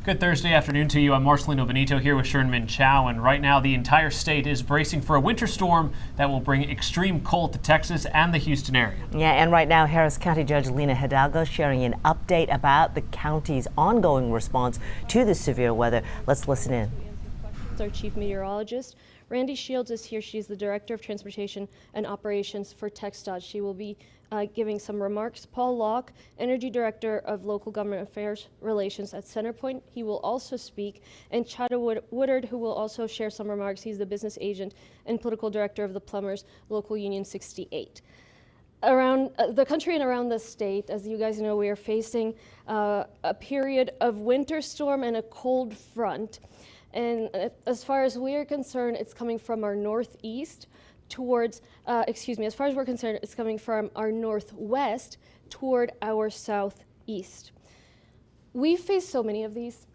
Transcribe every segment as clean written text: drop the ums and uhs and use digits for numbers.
Good Thursday afternoon to you. I'm Marcelino Benito here with Sherman Chow, and right now the entire state is bracing for a winter storm that will bring extreme cold to Texas and the Houston area. Yeah, and right now Harris County Judge Lina Hidalgo sharing an update about the county's ongoing response to the severe weather. Let's listen in. Our chief meteorologist, Randy Shields, is here. She's the Director of Transportation and Operations for TxDOT. She will be giving some remarks. Paul Locke, Energy Director of Local Government Affairs Relations at Centerpoint, he will also speak. And Chad Woodard, who will also share some remarks. He's the Business Agent and Political Director of the Plumbers Local Union 68. Around the country and around the state, as you guys know, we are facing a period of winter storm and a cold front. And as far as we are concerned, it's coming from our northeast towards, as far as we're concerned, it's coming from our northwest toward our southeast. We've faced so many of these.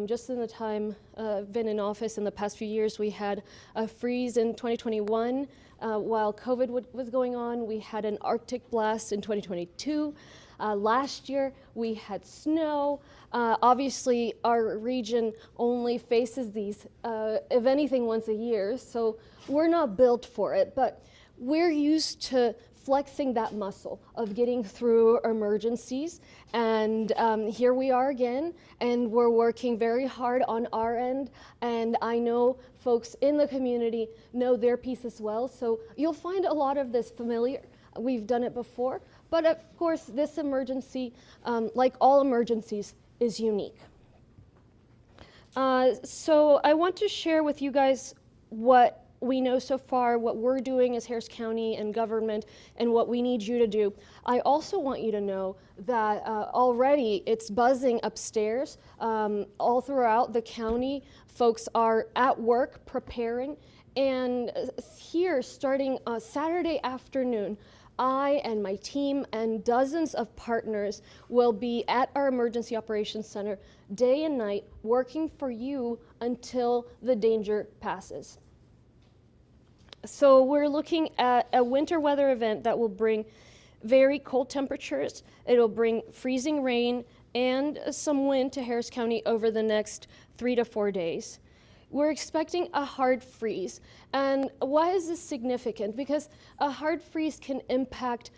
Just in the time I've been in office in the past few years, we had a freeze in 2021. While COVID was going on, we had an Arctic blast in 2022. Last year, we had snow. Obviously, our region only faces these, if anything, once a year, so we're not built for it, but we're used to flexing that muscle of getting through emergencies, and here we are again, and we're working very hard on our end, and I know folks in the community know their piece as well, so you'll find a lot of this familiar. We've done it before, but of course this emergency, like all emergencies, is unique. So I want to share with you guys what we know so far, what we're doing as Harris County and government, and what we need you to do. I also want you to know that already it's buzzing upstairs. All throughout the county, folks are at work preparing, and here starting Saturday afternoon, I and my team and dozens of partners will be at our Emergency Operations Center day and night working for you until the danger passes. So we're looking at a winter weather event that will bring very cold temperatures. It'll bring freezing rain and some wind to Harris County over the next 3 to 4 days. We're expecting a hard freeze. And why is this significant? Because a hard freeze can impact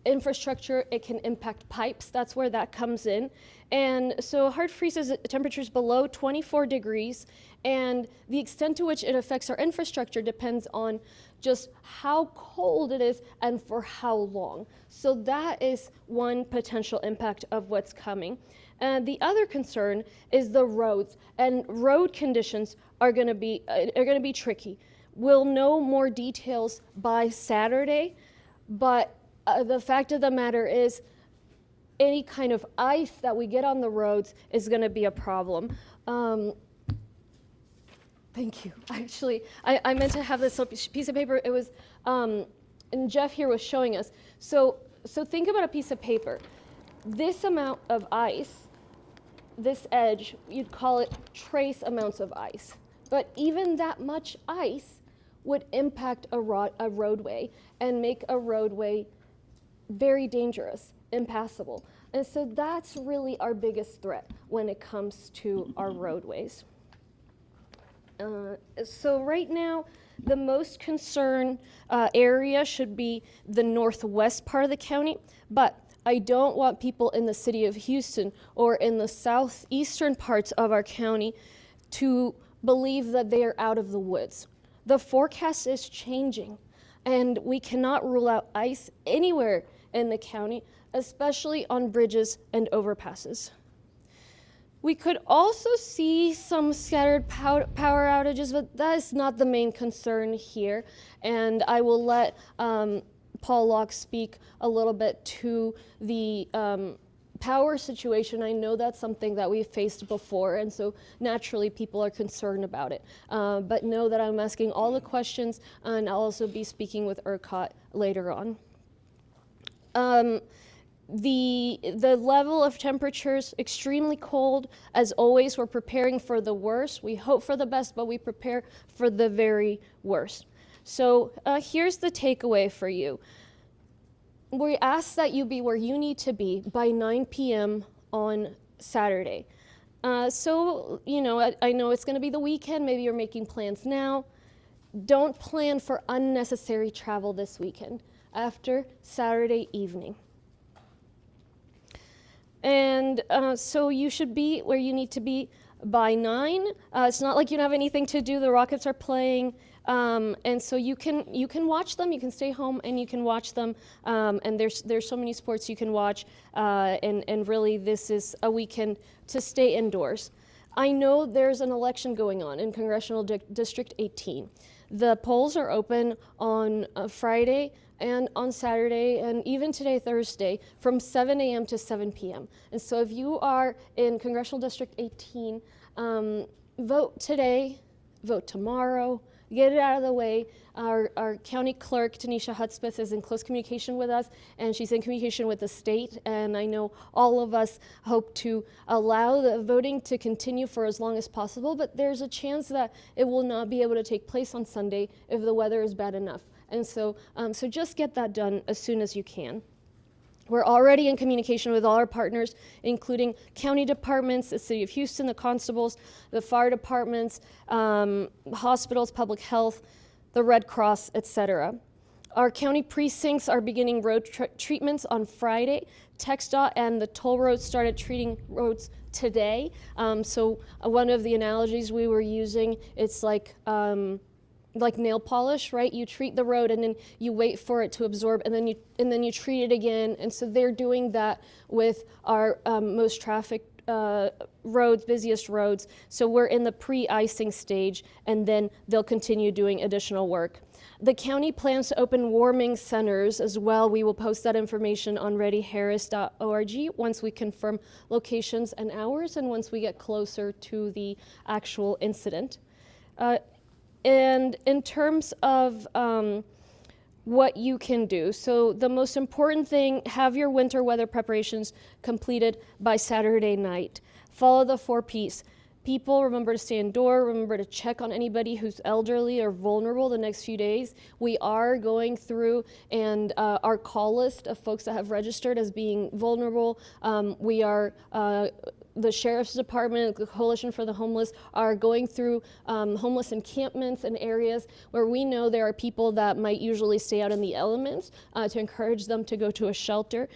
infrastructure, it can impact pipes, that's where that comes in. And so a hard freeze is temperatures below 24 degrees, and the extent to which it affects our infrastructure depends on just how cold it is and for how long. So that is one potential impact of what's coming. And the other concern is the roads, and road conditions are going to be tricky. We'll know more details by Saturday, but the fact of the matter is any kind of ice that we get on the roads is going to be a problem. Thank you. Actually, I meant to have this piece of paper. It was, and Jeff here was showing us. So think about a piece of paper. This amount of ice, this edge, you'd call it trace amounts of ice. But even that much ice would impact a roadway and make a roadway very dangerous, impassable. And so that's really our biggest threat when it comes to our roadways. So right now, the most concerned area should be the northwest part of the county, but I don't want people in the city of Houston or in the southeastern parts of our county to believe that they are out of the woods. The forecast is changing, and we cannot rule out ice anywhere in the county, especially on bridges and overpasses. We could also see some scattered power outages, but that is not the main concern here. And I will let Paul Locke speak a little bit to the power situation. I know that's something that we've faced before, and so naturally people are concerned about it. But know that I'm asking all the questions, and I'll also be speaking with ERCOT later on. The level of temperatures extremely cold. As always, we're preparing for the worst. We hope for the best, but we prepare for the very worst. So here's the takeaway for you. We ask that you be where you need to be by 9 p.m. on Saturday. So, you know, I know it's going to be the weekend. Maybe you're making plans now. Don't plan for unnecessary travel this weekend after Saturday evening. And so you should be where you need to be by 9. It's not like you don't have anything to do. The Rockets are playing. And so you can watch them. You can stay home and you can watch them. And there's so many sports you can watch. And really, this is a weekend to stay indoors. I know there's an election going on in Congressional District 18. The polls are open on Friday and on Saturday, and even today, Thursday, from 7 a.m. to 7 p.m. And so if you are in Congressional District 18, vote today, vote tomorrow, get it out of the way. Our county clerk, Tanisha Hudspeth, is in close communication with us, and she's in communication with the state. And I know all of us hope to allow the voting to continue for as long as possible, but there's a chance that it will not be able to take place on Sunday if the weather is bad enough. And so, so just get that done as soon as you can. We're already in communication with all our partners, including county departments, the City of Houston, the constables, the fire departments, hospitals, public health, the Red Cross, etc. Our county precincts are beginning road treatments on Friday. TxDOT and the toll roads started treating roads today. So one of the analogies we were using, it's like nail polish, right? You treat the road and then you wait for it to absorb, and then you treat it again. And so they're doing that with our most trafficked roads, busiest roads. So we're in the pre-icing stage, and then they'll continue doing additional work. The county plans to open warming centers as well. We will post that information on readyharris.org once we confirm locations and hours, and once we get closer to the actual incident. And in terms of what you can do, so the most important thing, have your winter weather preparations completed by Saturday night. Follow the 4 Ps. People, remember to stay indoors, remember to check on anybody who's elderly or vulnerable the next few days. We are going through and our call list of folks that have registered as being vulnerable. We are the Sheriff's Department, the Coalition for the Homeless, are going through homeless encampments and areas where we know there are people that might usually stay out in the elements to encourage them to go to a shelter.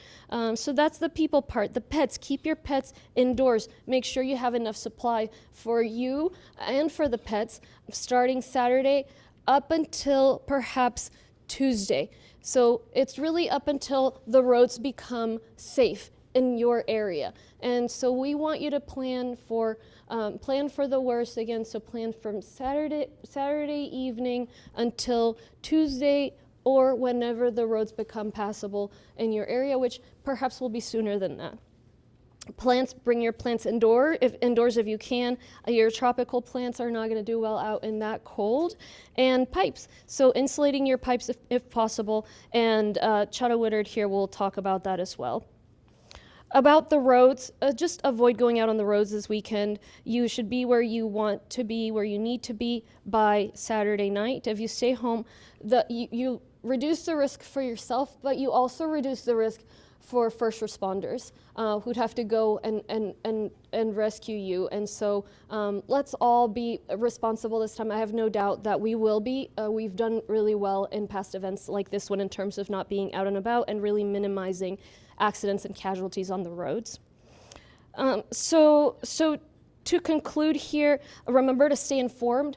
So that's the people part. The pets, keep your pets indoors. Make sure you have enough supply for you and for the pets starting Saturday up until perhaps Tuesday. So it's really up until the roads become safe in your area. And so we want you to plan for the worst again. So plan from Saturday evening until Tuesday, or whenever the roads become passable in your area, which perhaps will be sooner than that. Plants, bring your plants indoors if you can. Your tropical plants are not going to do well out in that cold. And pipes, so insulating your pipes if possible. And Chada Woodard here will talk about that as well. About the roads, just avoid going out on the roads this weekend. You should be where you want to be, where you need to be by Saturday night. If you stay home, you reduce the risk for yourself, but you also reduce the risk for first responders who'd have to go and rescue you. And so let's all be responsible this time. I have no doubt that we will be. We've done really well in past events like this one in terms of not being out and about and really minimizing accidents and casualties on the roads. So to conclude here, remember to stay informed.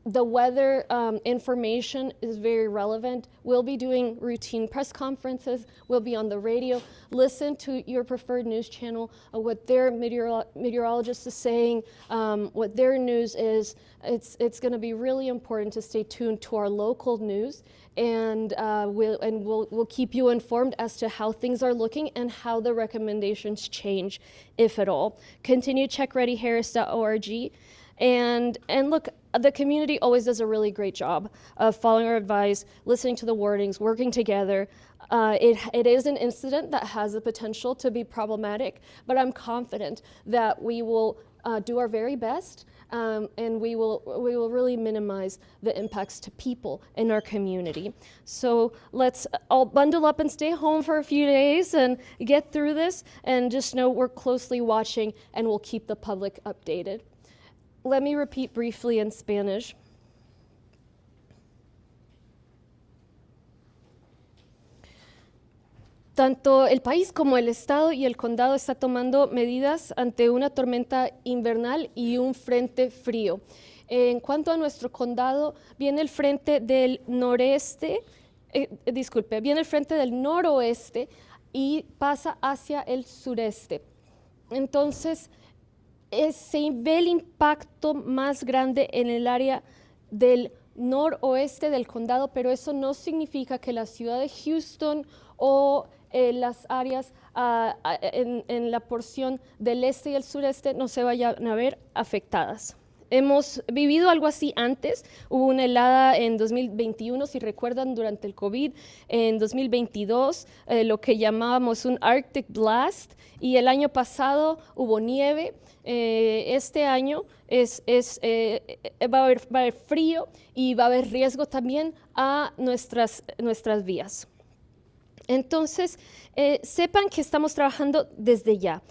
The weather information is very relevant. We'll be doing routine press conferences. We'll be on the radio. Listen to your preferred news channel, what their meteorologist is saying, what their news is. It's going to be really important to stay tuned to our local news, and we'll keep you informed as to how things are looking and how the recommendations change, if at all. Continue to check readyharris.org. And look, the community always does a really great job of following our advice, listening to the warnings, working together. It is an incident that has the potential to be problematic, but I'm confident that we will do our very best and we will really minimize the impacts to people in our community. So let's all bundle up and stay home for a few days and get through this, and just know we're closely watching and we'll keep the public updated. Let me repeat briefly in Spanish. Tanto el país como el estado y el condado está tomando medidas ante una tormenta invernal y un frente frío. En cuanto a nuestro condado, viene el frente del noroeste y pasa hacia el sureste. Entonces, se ve el impacto más grande en el área del noroeste del condado, pero eso no significa que la ciudad de Houston o las áreas en la porción del este y el sureste no se vayan a ver afectadas. Hemos vivido algo así antes. Hubo una helada en 2021, si recuerdan, durante el COVID. En 2022, lo que llamábamos un Arctic Blast. Y el año pasado hubo nieve. Este año va a haber frío y va a haber riesgo también a nuestras vías. Entonces, sepan que estamos trabajando desde ya.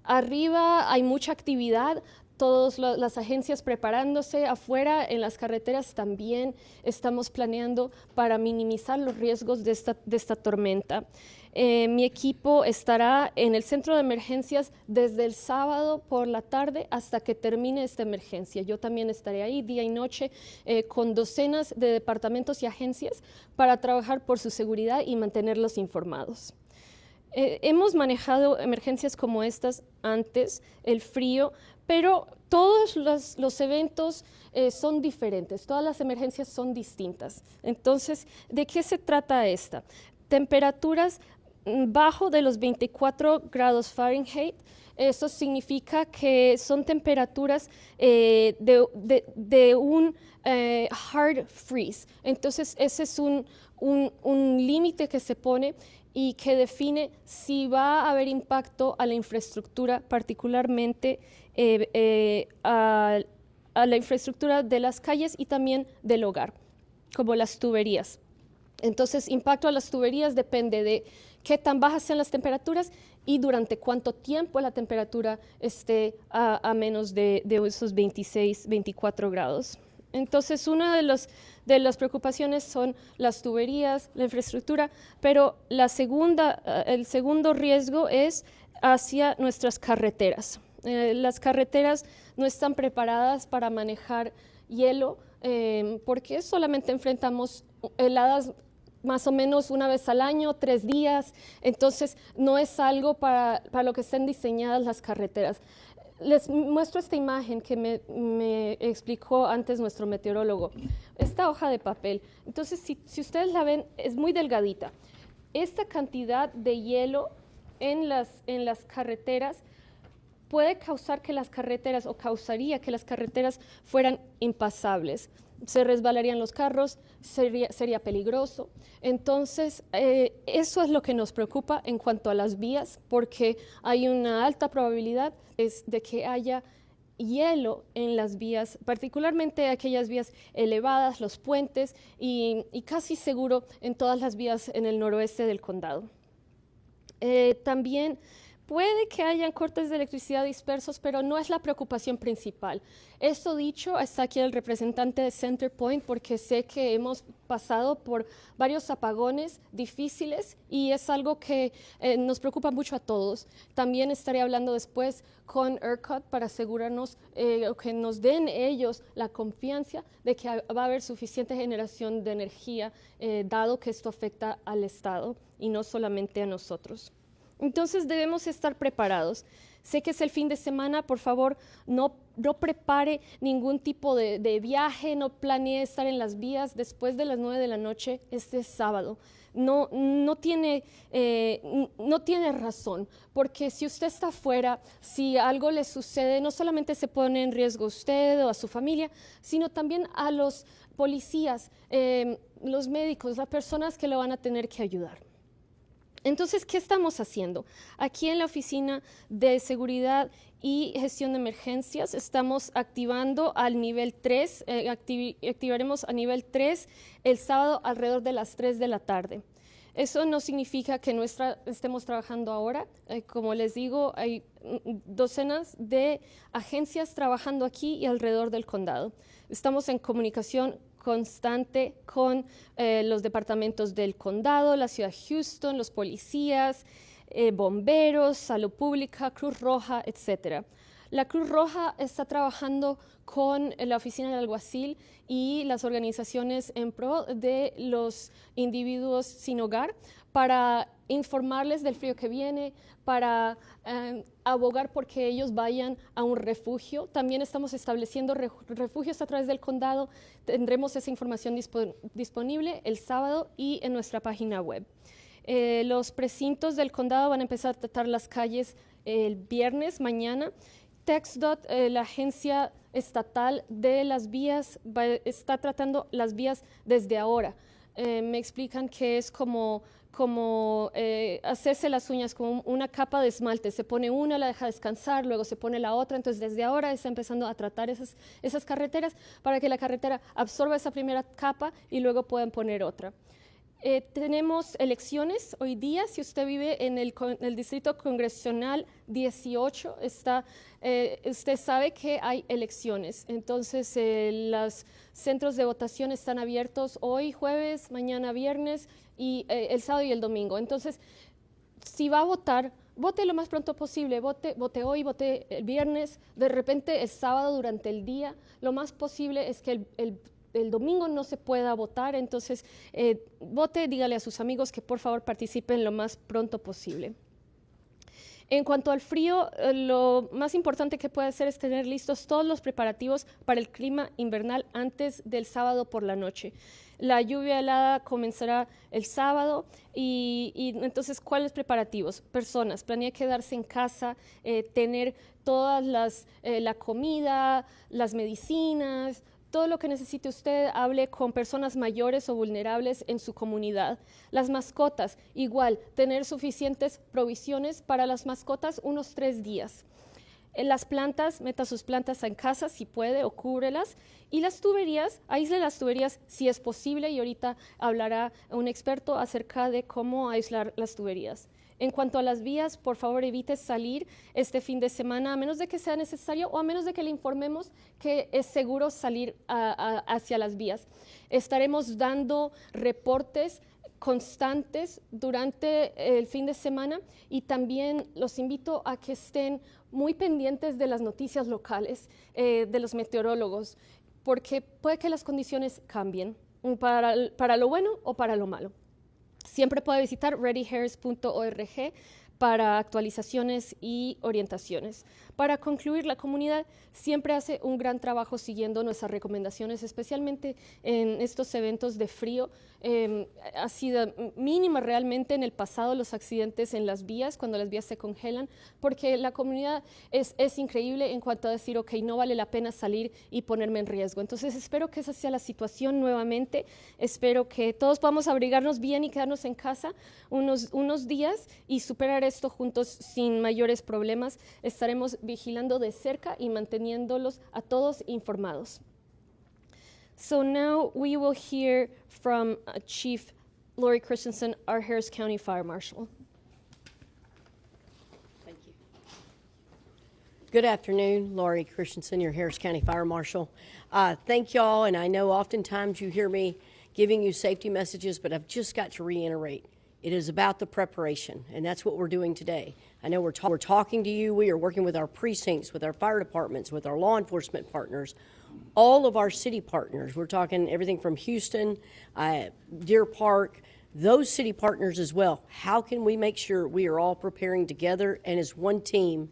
Arriba hay mucha actividad, todas las agencias preparándose, afuera en las carreteras también estamos planeando para minimizar los riesgos de esta tormenta. Mi equipo estará en el centro de emergencias desde el sábado por la tarde hasta que termine esta emergencia. Yo también estaré ahí día y noche con docenas de departamentos y agencias para trabajar por su seguridad y mantenerlos informados. Hemos manejado emergencias como estas antes, el frío, pero todos los eventos son diferentes, todas las emergencias son distintas. Entonces, ¿de qué se trata esta? Temperaturas bajo de los 24 grados Fahrenheit. Eso significa que son temperaturas de un hard freeze. Entonces, ese es un límite que se pone y que define si va a haber impacto a la infraestructura, particularmente a la infraestructura de las calles y también del hogar, como las tuberías. Entonces, impacto a las tuberías depende de qué tan bajas sean las temperaturas y durante cuánto tiempo la temperatura esté a menos de esos 26, 24 grados. Entonces, una de las preocupaciones son las tuberías, la infraestructura, pero el segundo riesgo es hacia nuestras carreteras. Las carreteras no están preparadas para manejar hielo porque solamente enfrentamos heladas más o menos una vez al año, 3 días, entonces no es algo para lo que estén diseñadas las carreteras. Les muestro esta imagen que me explicó antes nuestro meteorólogo. Esta hoja de papel, entonces si ustedes la ven, es muy delgadita. Esta cantidad de hielo en las carreteras puede causar que las carreteras, o causaría que las carreteras fueran impasables. Se resbalarían los carros, sería peligroso. Entonces, eso es lo que nos preocupa en cuanto a las vías, porque hay una alta probabilidad de que haya hielo en las vías, particularmente aquellas vías elevadas, los puentes, y casi seguro en todas las vías en el noroeste del condado. También puede que hayan cortes de electricidad dispersos, pero no es la preocupación principal. Esto dicho, está aquí el representante de CenterPoint, porque sé que hemos pasado por varios apagones difíciles y es algo que nos preocupa mucho a todos. También estaré hablando después con ERCOT para asegurarnos que nos den ellos la confianza de que va a haber suficiente generación de energía, dado que esto afecta al Estado y no solamente a nosotros. Entonces debemos estar preparados. Sé que es el fin de semana, por favor, no prepare ningún tipo de viaje, no planee estar en las vías después de las 9 de la noche este sábado. No tiene razón, porque si usted está afuera, si algo le sucede, no solamente se pone en riesgo usted o a su familia, sino también a los policías, los médicos, las personas que lo van a tener que ayudar. Entonces, ¿qué estamos haciendo? Aquí en la Oficina de Seguridad y Gestión de Emergencias estamos activando al nivel 3, activaremos a nivel 3 el sábado alrededor de las 3 de la tarde. Eso no significa que estemos trabajando ahora. Como les digo, hay docenas de agencias trabajando aquí y alrededor del condado. Estamos en comunicación constante con los departamentos del condado, la ciudad de Houston, los policías, bomberos, salud pública, Cruz Roja, etc. La Cruz Roja está trabajando con la oficina del alguacil y las organizaciones en pro de los individuos sin hogar para informarles del frío que viene, para abogar por que ellos vayan a un refugio. También estamos estableciendo refugios a través del condado. Tendremos esa información disponible el sábado y en nuestra página web. Los precintos del condado van a empezar a tratar las calles el viernes, mañana. TxDOT, la agencia estatal de las vías, está tratando las vías desde ahora. Me explican que es como hacerse las uñas, como una capa de esmalte. Se pone una, la deja descansar, luego se pone la otra. Entonces, desde ahora está empezando a tratar esas carreteras para que la carretera absorba esa primera capa y luego puedan poner otra. Tenemos elecciones hoy día. Si usted vive en el Distrito Congresional 18, usted sabe que hay elecciones. Entonces, los centros de votación están abiertos hoy jueves, mañana viernes y el sábado y el domingo. Entonces, si va a votar, vote lo más pronto posible. Vote hoy, vote el viernes, de repente el sábado durante el día. Lo más posible es que el domingo no se pueda votar, entonces vote, dígale a sus amigos que por favor participen lo más pronto posible. En cuanto al frío, lo más importante que puede hacer es tener listos todos los preparativos para el clima invernal antes del sábado por la noche. La lluvia helada comenzará el sábado y entonces, ¿cuáles preparativos? Personas, planea quedarse en casa, tener todas la comida, las medicinas, todo lo que necesite usted. Hable con personas mayores o vulnerables en su comunidad. Las mascotas, igual, tener suficientes provisiones para las mascotas unos 3 días. En las plantas, meta sus plantas en casa si puede o cúbrelas. Y las tuberías, aísle las tuberías si es posible y ahorita hablará un experto acerca de cómo aislar las tuberías. En cuanto a las vías, por favor evite salir este fin de semana a menos de que sea necesario o a menos de que le informemos que es seguro salir hacia las vías. Estaremos dando reportes constantes durante el fin de semana y también los invito a que estén muy pendientes de las noticias locales, de los meteorólogos, porque puede que las condiciones cambien para lo bueno o para lo malo. Siempre puede visitar readyharris.org para actualizaciones y orientaciones. Para concluir, la comunidad siempre hace un gran trabajo siguiendo nuestras recomendaciones, especialmente en estos eventos de frío. Ha sido mínima realmente en el pasado los accidentes en las vías, cuando las vías se congelan, porque la comunidad es increíble en cuanto a decir, ok, no vale la pena salir y ponerme en riesgo. Entonces, espero que esa sea la situación nuevamente. Espero que todos podamos abrigarnos bien y quedarnos en casa unos días y superar esto juntos sin mayores problemas. Estaremos vigilando de cerca y manteniéndolos a todos informados. So now we will hear from Chief Lori Christensen, our Harris County Fire Marshal. Thank you. Good afternoon, Lori Christensen, your Harris County Fire Marshal. Thank y'all, and I know oftentimes you hear me giving you safety messages, but I've just got to reiterate. It is about the preparation, and that's what we're doing today. I know we're talking to you. We are working with our precincts, with our fire departments, with our law enforcement partners, all of our city partners. We're talking everything from Houston, Deer Park, those city partners as well. How can we make sure we are all preparing together and as one team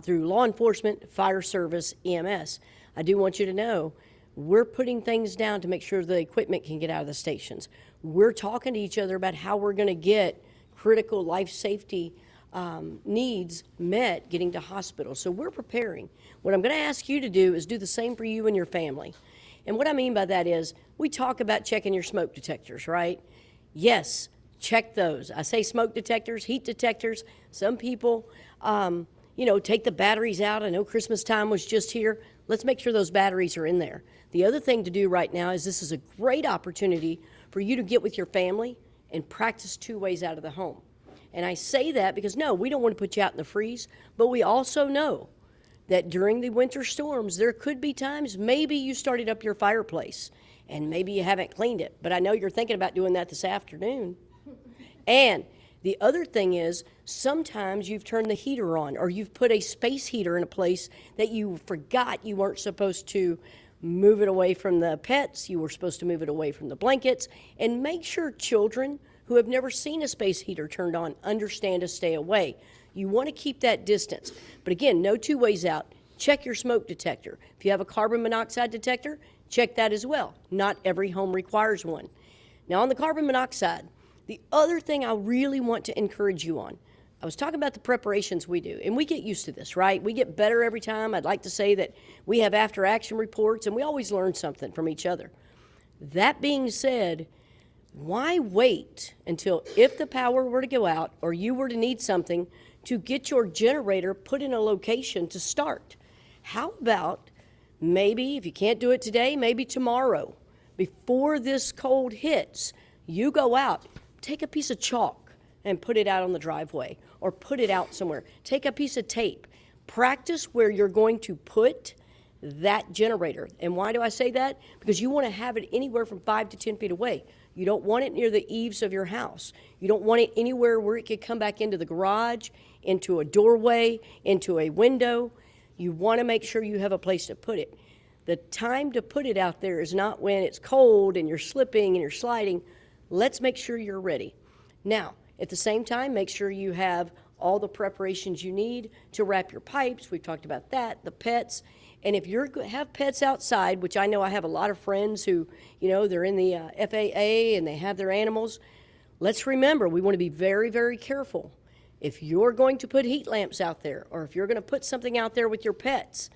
through law enforcement, fire service, EMS? I do want you to know we're putting things down to make sure the equipment can get out of the stations. We're talking to each other about how we're going to get critical life safety needs met getting to hospitals. So we're preparing. What I'm going to ask you to do is do the same for you and your family. And what I mean by that is we talk about checking your smoke detectors, right? Yes, check those. I say smoke detectors, heat detectors. Some people, take the batteries out. I know Christmas time was just here. Let's make sure those batteries are in there. The other thing to do right now is this is a great opportunity for you to get with your family and practice 2 ways out of the home. And I say that because, no, we don't want to put you out in the freeze, but we also know that during the winter storms, there could be times maybe you started up your fireplace and maybe you haven't cleaned it. But I know you're thinking about doing that this afternoon. And the other thing is sometimes you've turned the heater on or you've put a space heater in a place that you forgot you weren't supposed to move it away from the pets. You were supposed to move it away from the blankets. And make sure children who have never seen a space heater turned on understand to stay away. You want to keep that distance. But again, no 2 ways out. Check your smoke detector. If you have a carbon monoxide detector, check that as well. Not every home requires one. Now on the carbon monoxide, the other thing I really want to encourage you on, I was talking about the preparations we do, and we get used to this, right? We get better every time. I'd like to say that we have after-action reports, and we always learn something from each other. That being said, why wait until if the power were to go out or you were to need something to get your generator put in a location to start? How about maybe, if you can't do it today, maybe tomorrow, before this cold hits, you go out, take a piece of chalk and put it out on the driveway or put it out somewhere. Take a piece of tape. Practice where you're going to put that generator. And why do I say that? Because you want to have it anywhere from 5 to 10 feet away. You don't want it near the eaves of your house. You don't want it anywhere where it could come back into the garage, into a doorway, into a window. You want to make sure you have a place to put it. The time to put it out there is not when it's cold and you're slipping and you're sliding. Let's make sure you're ready. Now, at the same time, make sure you have all the preparations you need to wrap your pipes. We've talked about that, the pets. And if you have pets outside, which I know I have a lot of friends who, they're in the FAA and they have their animals, let's remember we want to be very, very careful. If you're going to put heat lamps out there or if you're going to put something out there with your pets,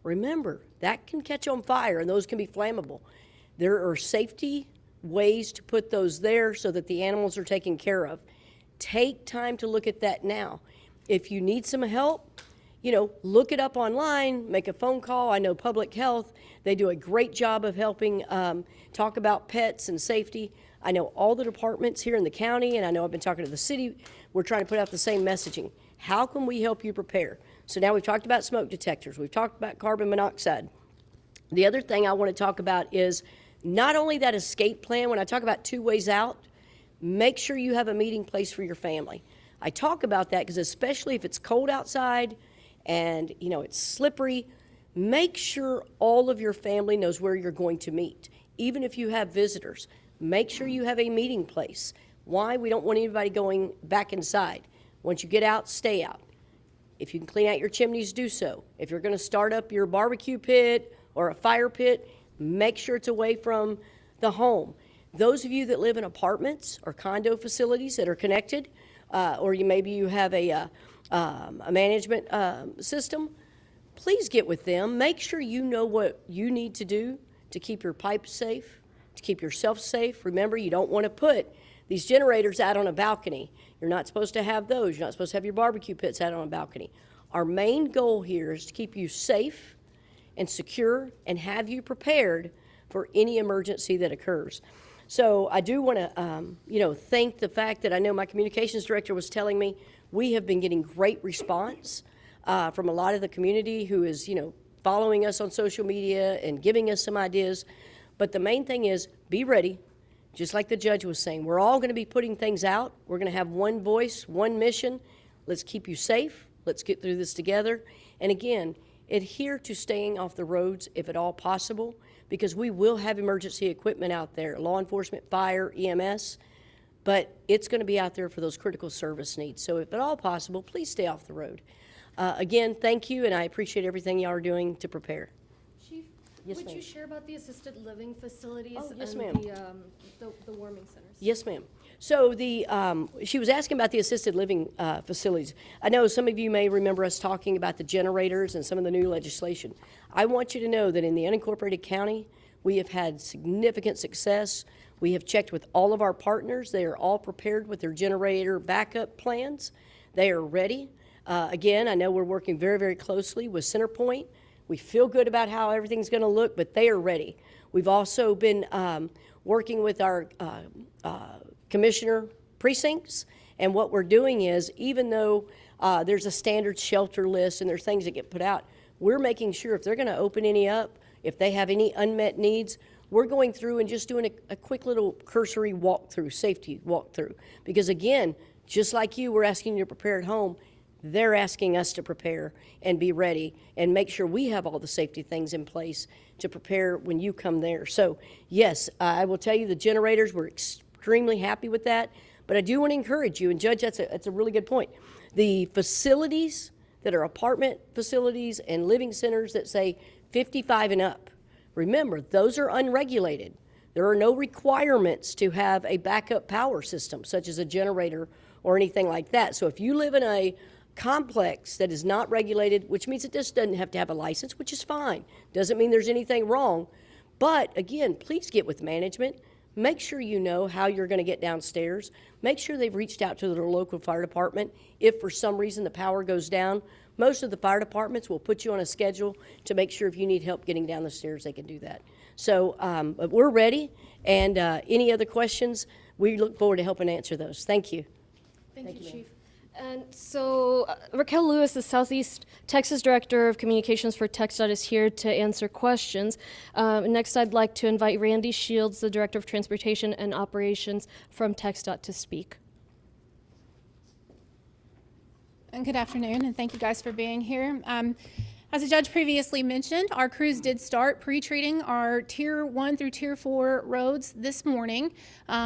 remember that can catch on fire and those can be flammable. There are safety ways to put those there so that the animals are taken care of. Take time to look at that now. If you need some help, look it up online, make a phone call. I know Public Health, they do a great job of helping talk about pets and safety. I know all the departments here in the county, and I know I've been talking to the city. We're trying to put out the same messaging. How can we help you prepare? So now we've talked about smoke detectors. We've talked about carbon monoxide. The other thing I want to talk about is not only that escape plan. When I talk about 2 ways out, make sure you have a meeting place for your family. I talk about that because especially if it's cold outside and it's slippery, make sure all of your family knows where you're going to meet. Even if you have visitors, make sure you have a meeting place. Why? We don't want anybody going back inside. Once you get out, stay out. If you can clean out your chimneys, do so. If you're going to start up your barbecue pit or a fire pit, make sure it's away from the home. Those of you that live in apartments or condo facilities that are connected, or maybe you have a management system, please get with them. Make sure you know what you need to do to keep your pipes safe, to keep yourself safe. Remember, you don't want to put these generators out on a balcony. You're not supposed to have those. You're not supposed to have your barbecue pits out on a balcony. Our main goal here is to keep you safe and secure and have you prepared for any emergency that occurs. So I do want to, thank the fact that I know my communications director was telling me we have been getting great response from a lot of the community who is, following us on social media and giving us some ideas. But the main thing is be ready. Just like the judge was saying, we're all going to be putting things out. We're going to have one voice, one mission. Let's keep you safe. Let's get through this together. And again, adhere to staying off the roads if at all possible, because we will have emergency equipment out there, law enforcement, fire, EMS, but it's going to be out there for those critical service needs. So if at all possible, please stay off the road. Again, thank you, and I appreciate everything y'all are doing to prepare. Chief, Yes, would ma'am. you share about the assisted living facilities yes, and ma'am. the warming centers? Yes, ma'am. So she was asking about the assisted living facilities. I know some of you may remember us talking about the generators and some of the new legislation. I want you to know that in the unincorporated county, we have had significant success We have checked with all of our partners. They are all prepared with their generator backup plans. They are ready. Again, I know we're working very, very closely with CenterPoint. We feel good about how everything's going to look, but they are ready. We've also been working with our commissioner precincts, and what we're doing is, even though there's a standard shelter list and there's things that get put out, we're making sure if they're going to open any up, if they have any unmet needs, we're going through and just doing a quick little cursory walkthrough, safety walkthrough. Because again, just like you, we're asking you to prepare at home, they're asking us to prepare and be ready and make sure we have all the safety things in place to prepare when you come there. So yes, I will tell you the generators, we're extremely happy with that. But I do want to encourage you, and Judge, that's a really good point. The facilities that are apartment facilities and living centers that say 55 and up, remember, those are unregulated. There are no requirements to have a backup power system, such as a generator or anything like that. So if you live in a complex that is not regulated, which means it just doesn't have to have a license, which is fine. Doesn't mean there's anything wrong. But again, please get with management. Make sure you know how you're going to get downstairs. Make sure they've reached out to their local fire department. If for some reason the power goes down, most of the fire departments will put you on a schedule to make sure if you need help getting down the stairs, they can do that. So but we're ready, and any other questions, we look forward to helping answer those. Thank you. Thank you, Chief. And so Raquel Lewis, the Southeast Texas Director of Communications for TxDOT, is here to answer questions. Next, I'd like to invite Randy Shields, the Director of Transportation and Operations from TxDOT, to speak. And good afternoon, and thank you guys for being here. As the judge previously mentioned, our crews did start pre-treating our Tier 1 through Tier 4 roads this morning.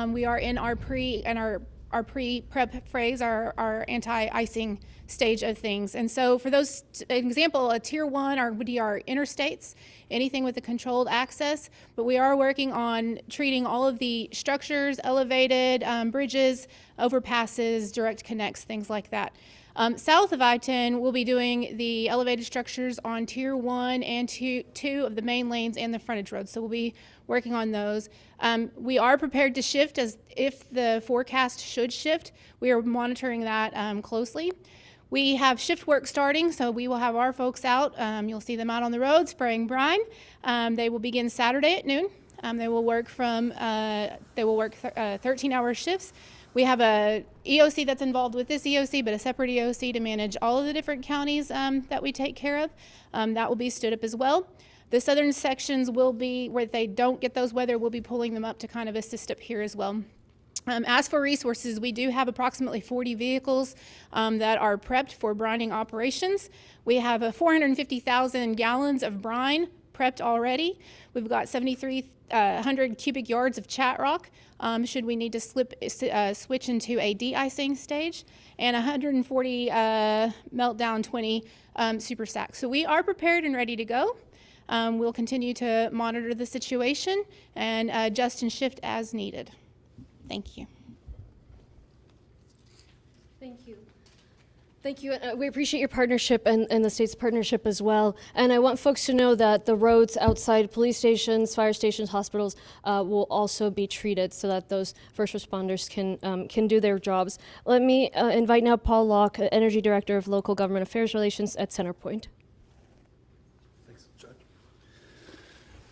We are in our pre-prep phase, our anti-icing stage of things. And so for those, example, a Tier 1 would be our interstates, anything with a controlled access, but we are working on treating all of the structures, elevated bridges, overpasses, direct connects, things like that. South of I-10, we'll be doing the elevated structures on Tier 1 and 2 of the main lanes and the frontage roads, so we'll be working on those. We are prepared to shift as if the forecast should shift. We are monitoring that closely. We have shift work starting, so we will have our folks out. You'll see them out on the road spraying brine. They will begin Saturday at noon. They will work 13-hour shifts. We have a EOC that's involved with this EOC, but a separate EOC to manage all of the different counties that we take care of. That will be stood up as well. The southern sections will be, where they don't get those weather, we'll be pulling them up to kind of assist up here as well. As for resources, we do have approximately 40 vehicles that are prepped for brining operations. We have 450,000 gallons of brine prepped already. We've got 7,300 cubic yards of chat rock should we need to switch into a de-icing stage, and 140 meltdown 20 super stacks. So we are prepared and ready to go. We'll continue to monitor the situation and adjust and shift as needed. Thank you. Thank you. Thank you. We appreciate your partnership and the state's partnership as well. And I want folks to know that the roads outside police stations, fire stations, hospitals will also be treated so that those first responders can do their jobs. Let me invite now Paul Locke, Energy Director of Local Government Affairs Relations at CenterPoint. Thanks, Judge.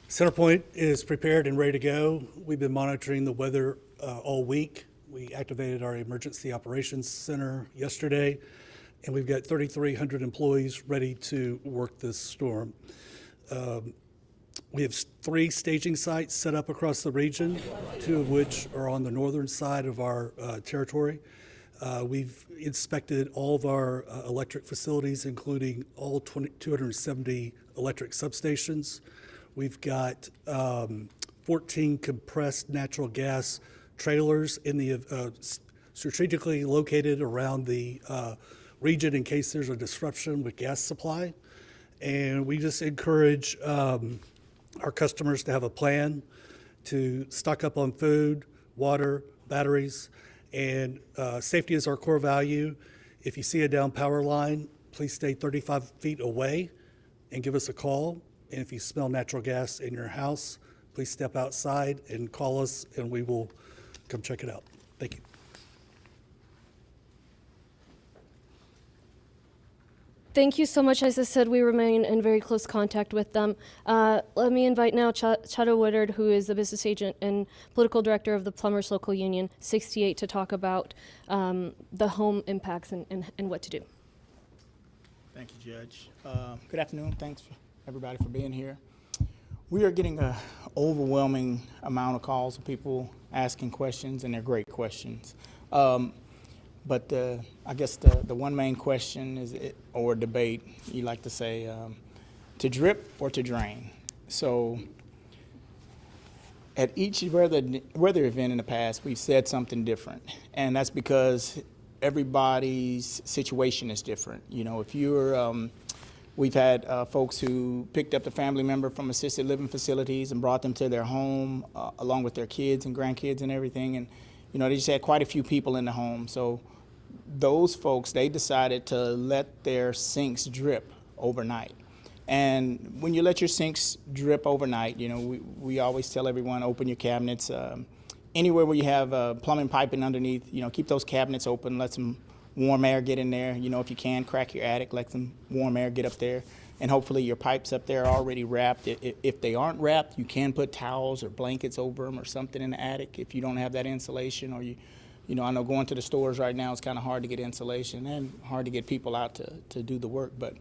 CenterPoint is prepared and ready to go. We've been monitoring the weather all week. We activated our Emergency Operations Center yesterday, and we've got 3,300 employees ready to work this storm. We have 3 staging sites set up across the region, 2 of which are on the northern side of our territory. We've inspected all of our electric facilities, including all 270 electric substations. We've got 14 compressed natural gas trailers in the strategically located around the region in case there's a disruption with gas supply. And we just encourage our customers to have a plan to stock up on food, water, batteries, and safety is our core value. If you see a down power line, please stay 35 feet away and give us a call. And if you smell natural gas in your house, please step outside and call us, and we will come check it out. Thank you. Thank you so much. As I said, we remain in very close contact with them. Let me invite now Chado Woodard, who is the business agent and political director of the Plumbers Local Union 68, to talk about the home impacts and what to do. Thank you, Judge. Good afternoon. Thanks for everybody for being here. We are getting an overwhelming amount of calls of people asking questions, and they're great questions. But I guess the one main question is, or debate, you like to say, to drip or to drain. So at each weather event in the past, we've said something different. And that's because everybody's situation is different. You know, if you're, we've had folks who picked up the family member from assisted living facilities and brought them to their home along with their kids and grandkids and everything. And, you know, they just had quite a few people in the home. So those folks, they decided to let their sinks drip overnight. And when you let your sinks drip overnight, you know, we always tell everyone, open your cabinets. Anywhere where you have plumbing piping underneath, you know, keep those cabinets open, let some warm air get in there. You know, if you can, crack your attic, let some warm air get up there. And hopefully your pipes up there are already wrapped. If they aren't wrapped, you can put towels or blankets over them or something in the attic if you don't have that insulation. Or you know, I know going to the stores right now, it's kind of hard to get insulation and hard to get people out to do the work. But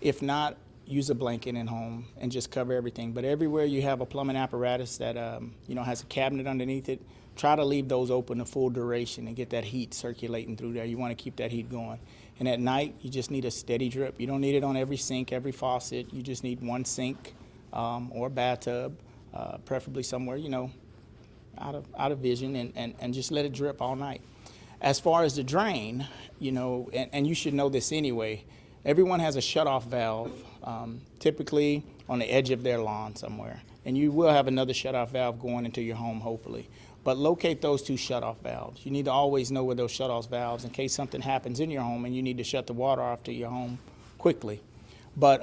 if not, use a blanket in home and just cover everything. But everywhere you have a plumbing apparatus that you know, has a cabinet underneath it, try to leave those open the full duration and get that heat circulating through there. You want to keep that heat going. And at night, you just need a steady drip. You don't need it on every sink, every faucet. You just need one sink or bathtub, preferably somewhere, you know, out of vision, and just let it drip all night. As far as the drain, you know, and you should know this anyway, everyone has a shutoff valve, typically on the edge of their lawn somewhere. And you will have another shutoff valve going into your home, hopefully. But locate those two shutoff valves. You need to always know where those shutoff valves, in case something happens in your home and you need to shut the water off to your home quickly. But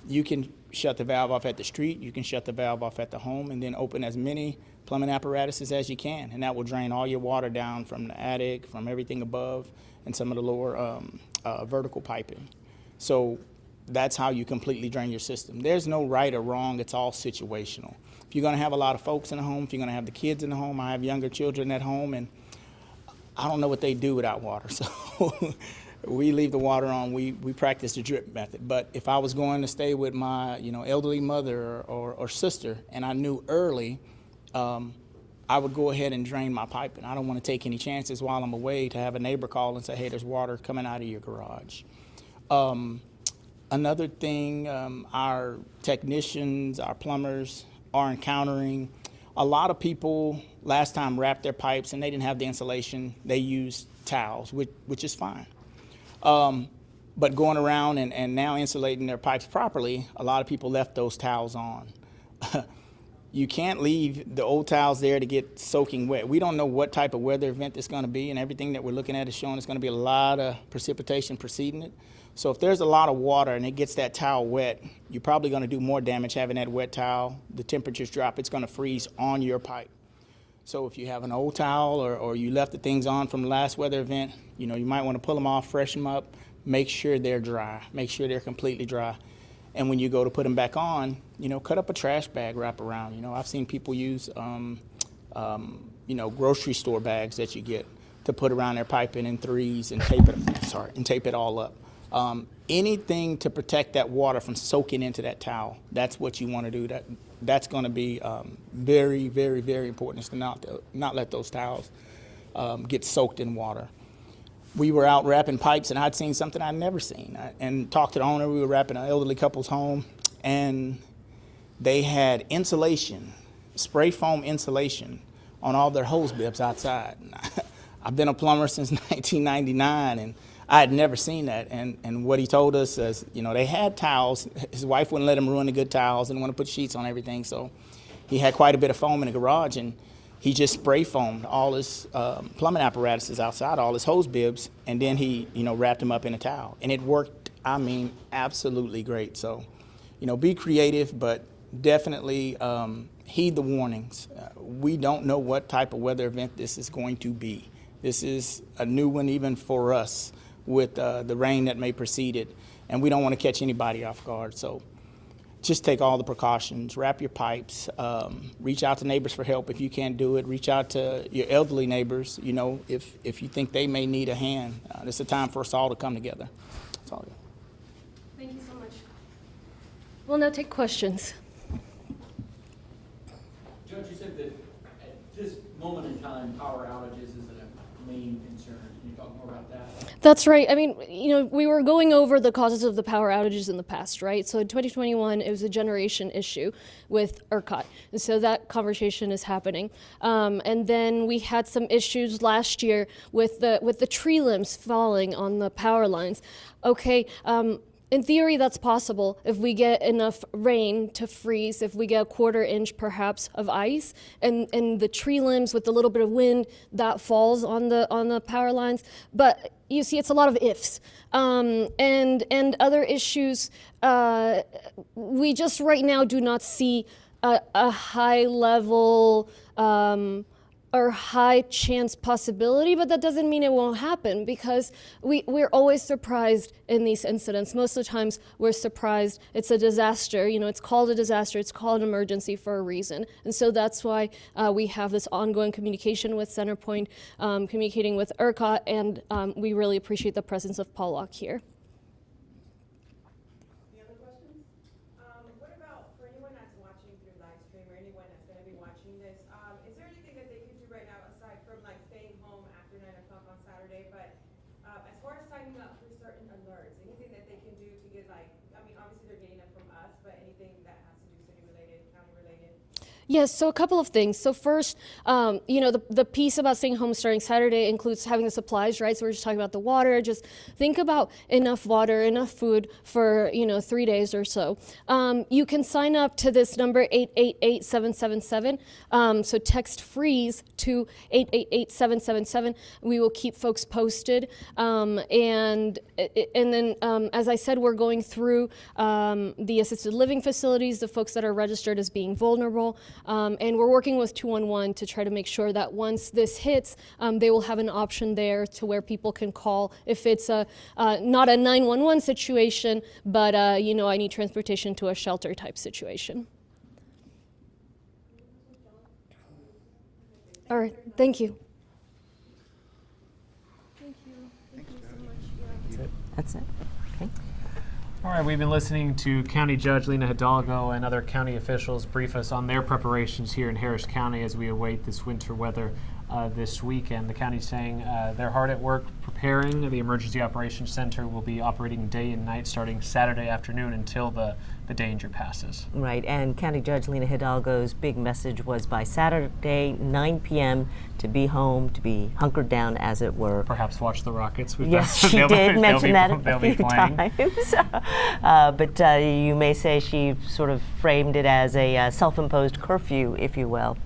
you can shut the valve off at the street, you can shut the valve off at the home, and then open as many plumbing apparatuses as you can, and that will drain all your water down from the attic, from everything above, and some of the lower vertical piping. So that's how you completely drain your system. There's no right or wrong, it's all situational. If you're gonna have a lot of folks in the home, if you're gonna have the kids in the home, I have younger children at home, and I don't know what they do without water, so we leave the water on, we practice the drip method. But if I was going to stay with my, you know, elderly mother or sister, and I knew early, I would go ahead and drain my pipe, and I don't want to take any chances while I'm away to have a neighbor call and say, hey, there's water coming out of your garage. Another thing, our technicians, our plumbers are encountering, a lot of people last time wrapped their pipes and they didn't have the insulation. They used towels, which is fine. But going around and now insulating their pipes properly, a lot of people left those towels on. You can't leave the old towels there to get soaking wet. We don't know what type of weather event it's going to be, and everything that we're looking at is showing it's going to be a lot of precipitation preceding it. So if there's a lot of water and it gets that towel wet, you're probably going to do more damage having that wet towel. The temperatures drop, it's going to freeze on your pipe. So if you have an old towel or you left the things on from the last weather event, you know, you might want to pull them off, freshen them up, make sure they're dry, make sure they're completely dry. And when you go to put them back on, you know, cut up a trash bag, wrap around. You know, I've seen people use, you know, grocery store bags that you get to put around their piping in threes and tape it all up. Anything to protect that water from soaking into that towel, that's what you want to do. That's going to be very, very, very important, is to not let those towels get soaked in water. We were out wrapping pipes, and I'd seen something I'd never seen. And talked to the owner. We were wrapping an elderly couple's home, and they had insulation, spray foam insulation, on all their hose bibs outside. I've been a plumber since 1999, and I had never seen that. And what he told us is, you know, they had towels. His wife wouldn't let him ruin the good towels, didn't want to put sheets on everything, so he had quite a bit of foam in the garage, and he just spray foamed all his plumbing apparatuses outside, all his hose bibs, and then he, you know, wrapped them up in a towel. And it worked, I mean, absolutely great. So, you know, be creative, but definitely heed the warnings. We don't know what type of weather event this is going to be. This is a new one even for us with the rain that may precede it, and we don't want to catch anybody off guard. So just take all the precautions, wrap your pipes, reach out to neighbors for help if you can't do it, reach out to your elderly neighbors, you know, if you think they may need a hand. This is a time for us all to come together. That's all. Thank you so much. We'll now take questions. Judge, you said that at this moment in time, power outages is a main concern. Can you talk more about that? That's right. I mean, we were going over the causes of the power outages in the past, right? So in 2021, it was a generation issue with ERCOT. And so that conversation is happening. And then we had some issues last year with the tree limbs falling on the power lines. Okay, in theory, that's possible if we get enough rain to freeze, if we get a 1/4 inch perhaps of ice, and the tree limbs with a little bit of wind that falls on the power lines. But you see, it's a lot of ifs. And other issues, we just right now do not see a high level or high chance possibility, but that doesn't mean it won't happen, because we're always surprised in these incidents. Most of the times we're surprised. It's a disaster. It's called a disaster. It's called an emergency for a reason. And so that's why we have this ongoing communication with Centerpoint, communicating with ERCOT, and we really appreciate the presence of Paul Locke here. What about for anyone that's watching through live stream or anyone that's going to be watching this? Is there anything that they can do right now aside from like staying home after 9 o'clock on Saturday? But as far as signing up for certain alerts, anything that they can do to get obviously they're getting them from us, but anything that has to do city related, county related? Yes, so a couple of things. So first, the piece about staying home starting Saturday includes having the supplies, right? So we're just talking about the water. Just think about enough water, enough food for, 3 days or so. You can sign up to this number 888-777. So text freeze to 888-777. We will keep folks posted. And then, as I said, we're going through the assisted living facilities, the folks that are registered as being vulnerable. And we're working with 211 to try to make sure that once this hits, they will have an option there to where people can call if it's not a 911 situation, but I need transportation to a shelter type situation. All right, thank you. Thank you so much. That's it. Okay. All right, we've been listening to County Judge Lina Hidalgo and other county officials brief us on their preparations here in Harris County as we await this winter weather this weekend. The county's saying they're hard at work preparing. The Emergency Operations Center will be operating day and night starting Saturday afternoon until the danger passes. Right, and County Judge Lina Hidalgo's big message was by Saturday, 9 p.m., to be home, to be hunkered down, as it were. Perhaps watch the Rockets. Yes, she did mention that a few times. But you may say she sort of framed it as a self-imposed curfew, if you will.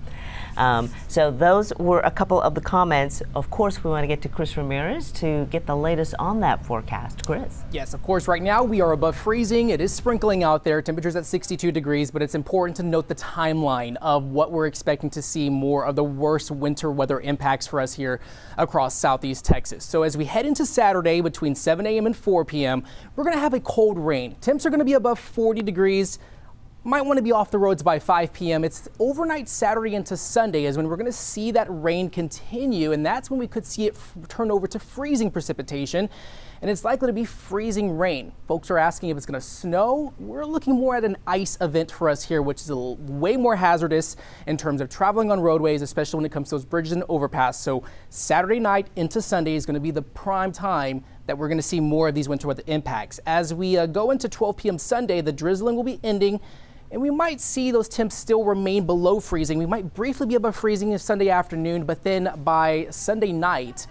So those were a couple of the comments. Of course, we want to get to Chris Ramirez to get the latest on that forecast. Chris? Yes, of course. Right now we are above freezing. It is sprinkling out there. Temperatures at 62 degrees, but it's important to note the timeline of what we're expecting to see more of the worst winter weather impacts for us here across southeast Texas. So as we head into Saturday between 7 a.m. and 4 p.m., we're going to have a cold rain. Temps are going to be above 40 degrees. Might want to be off the roads by 5 p.m. It's overnight Saturday into Sunday is when we're going to see that rain continue, and that's when we could see it turn over to freezing precipitation, and it's likely to be freezing rain. Folks are asking if it's going to snow. We're looking more at an ice event for us here, which is way more hazardous in terms of traveling on roadways, especially when it comes to those bridges and overpass. So Saturday night into Sunday is going to be the prime time that we're going to see more of these winter weather impacts. As we go into 12 p.m. Sunday, the drizzling will be ending, and we might see those temps still remain below freezing. We might briefly be above freezing Sunday afternoon, but then by Sunday night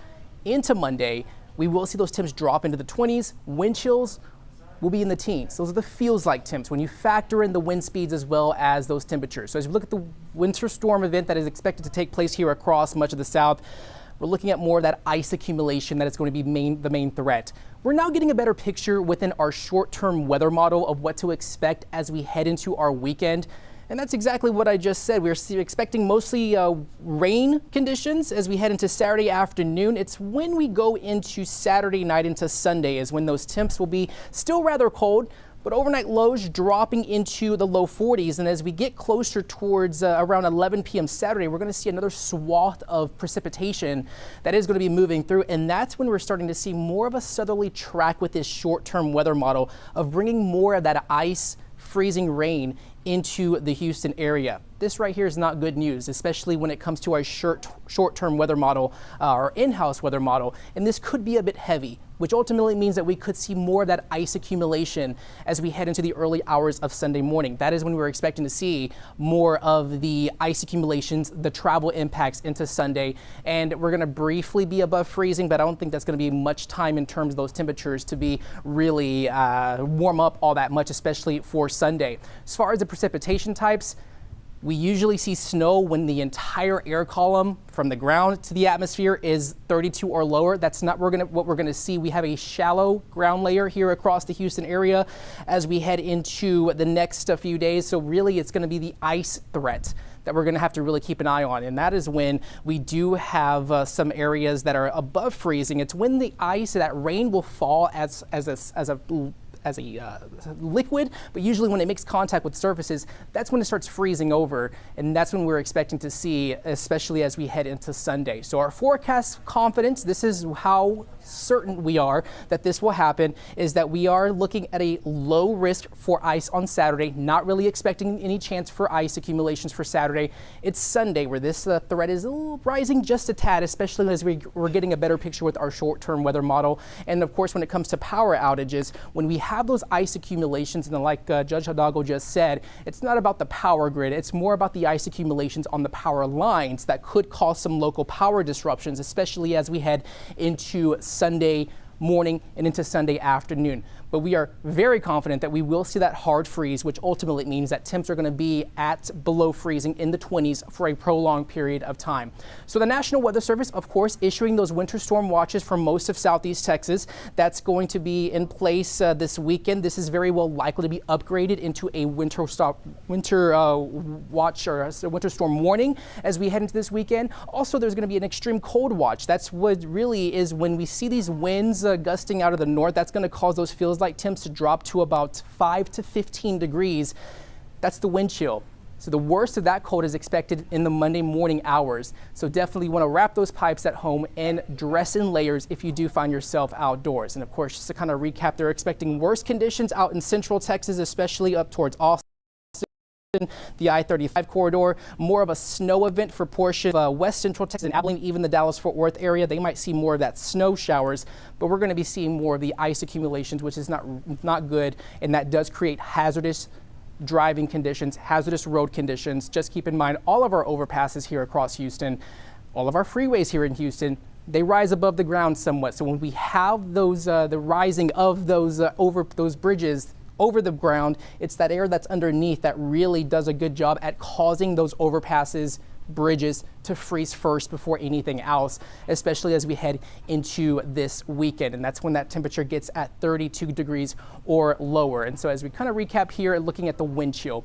into Monday, we will see those temps drop into the 20s. Wind chills will be in the teens. Those are the feels like temps when you factor in the wind speeds as well as those temperatures. So as we look at the winter storm event that is expected to take place here across much of the South, we're looking at more of that ice accumulation that is going to be the main threat. We're now getting a better picture within our short-term weather model of what to expect as we head into our weekend. And that's exactly what I just said. We're expecting mostly rain conditions as we head into Saturday afternoon. It's when we go into Saturday night into Sunday is when those temps will be still rather cold, but overnight lows dropping into the low 40s. And as we get closer towards around 11 p.m. Saturday, we're going to see another swath of precipitation that is going to be moving through. And that's when we're starting to see more of a southerly track with this short-term weather model of bringing more of that ice, freezing rain into the Houston area. This right here is not good news, especially when it comes to our short-term weather model, our in-house weather model. And this could be a bit heavy, which ultimately means that we could see more of that ice accumulation as we head into the early hours of Sunday morning. That is when we're expecting to see more of the ice accumulations, the travel impacts into Sunday. And we're going to briefly be above freezing, but I don't think that's going to be much time in terms of those temperatures to be really warm up all that much, especially for Sunday. As far as the precipitation types, we usually see snow when the entire air column from the ground to the atmosphere is 32 or lower. That's not what we're going to see. We have a shallow ground layer here across the Houston area as we head into the next few days. So really it's going to be the ice threat that we're going to have to really keep an eye on. And that is when we do have some areas that are above freezing. It's when the ice, that rain will fall as a liquid, but usually when it makes contact with surfaces, that's when it starts freezing over, and that's when we're expecting to see, especially as we head into Sunday. So our forecast confidence, this is how certain we are that this will happen, is that we are looking at a low risk for ice on Saturday, not really expecting any chance for ice accumulations for Saturday. It's Sunday where this threat is rising just a tad, especially as we're getting a better picture with our short-term weather model. And of course, when it comes to power outages, when we have those ice accumulations, and like Judge Hidalgo just said, it's not about the power grid, it's more about the ice accumulations on the power lines that could cause some local power disruptions, especially as we head into Sunday morning and into Sunday afternoon. But we are very confident that we will see that hard freeze, which ultimately means that temps are going to be at below freezing in the 20s for a prolonged period of time. So the National Weather Service, of course, issuing those winter storm watches for most of Southeast Texas. That's going to be in place this weekend. This is very well likely to be upgraded into a winter watch or a winter storm warning as we head into this weekend. Also, there's going to be an extreme cold watch. That's what really is when we see these winds gusting out of the north. That's going to cause those feels like temps to drop to about 5 to 15 degrees. That's the wind chill. So the worst of that cold is expected in the Monday morning hours. So definitely want to wrap those pipes at home and dress in layers if you do find yourself outdoors. And of course, just to kind of recap, they're expecting worse conditions out in central Texas, especially up towards Austin, the I-35 corridor, more of a snow event for portions of west central Texas and Abilene, even the Dallas-Fort Worth area. They might see more of that snow showers, but we're going to be seeing more of the ice accumulations, which is not good, and that does create hazardous driving conditions, hazardous road conditions. Just keep in mind all of our overpasses here across Houston, all of our freeways here in Houston, they rise above the ground somewhat. So when we have those the rising of those over those bridges over the ground, it's that air that's underneath that really does a good job at causing those overpasses, bridges to freeze first before anything else, especially as we head into this weekend. And that's when that temperature gets at 32 degrees or lower. And so as we kind of recap here, looking at the wind chill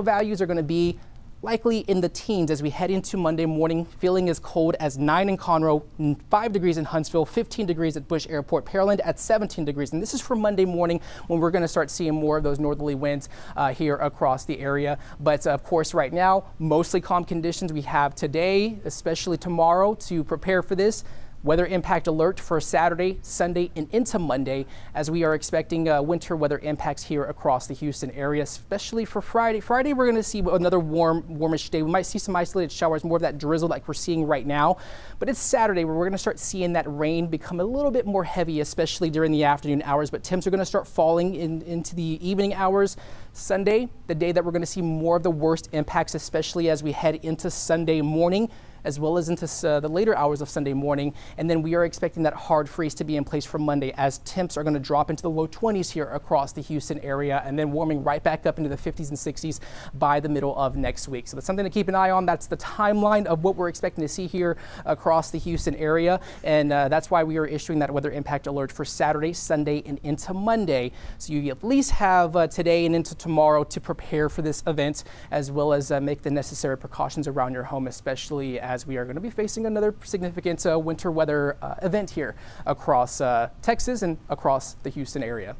values are going to be likely in the teens as we head into Monday morning, feeling as cold as 9 in Conroe, 5 degrees in Huntsville, 15 degrees at Bush Airport, Pearland at 17 degrees. And this is for Monday morning when we're going to start seeing more of those northerly winds here across the area. But of course, right now, mostly calm conditions we have today, especially tomorrow to prepare for this. Weather impact alert for Saturday, Sunday, and into Monday as we are expecting winter weather impacts here across the Houston area, especially for Friday. Friday, we're going to see another warmish day. We might see some isolated showers, more of that drizzle like we're seeing right now. But it's Saturday where we're going to start seeing that rain become a little bit more heavy, especially during the afternoon hours. But temps are going to start falling into the evening hours. Sunday, the day that we're going to see more of the worst impacts, especially as we head into Sunday morning, as well as into the later hours of Sunday morning. And then we are expecting that hard freeze to be in place for Monday, as temps are going to drop into the low 20s here across the Houston area, and then warming right back up into the 50s and 60s by the middle of next week. So that's something to keep an eye on. That's the timeline of what we're expecting to see here across the Houston area. And that's why we are issuing that weather impact alert for Saturday, Sunday, and into Monday. So you at least have today and into tomorrow to prepare for this event, as well as make the necessary precautions around your home, especially as we are going to be facing another significant winter weather event here across Texas and across the Houston area.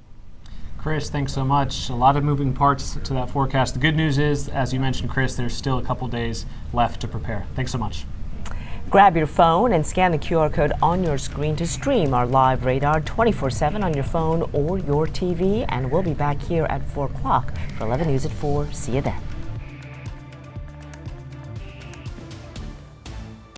Chris, thanks so much. A lot of moving parts to that forecast. The good news is, as you mentioned, Chris, there's still a couple days left to prepare. Thanks so much. Grab your phone and scan the QR code on your screen to stream our live radar 24/7 on your phone or your TV. And we'll be back here at 4 o'clock for 11 News at 4. See you then.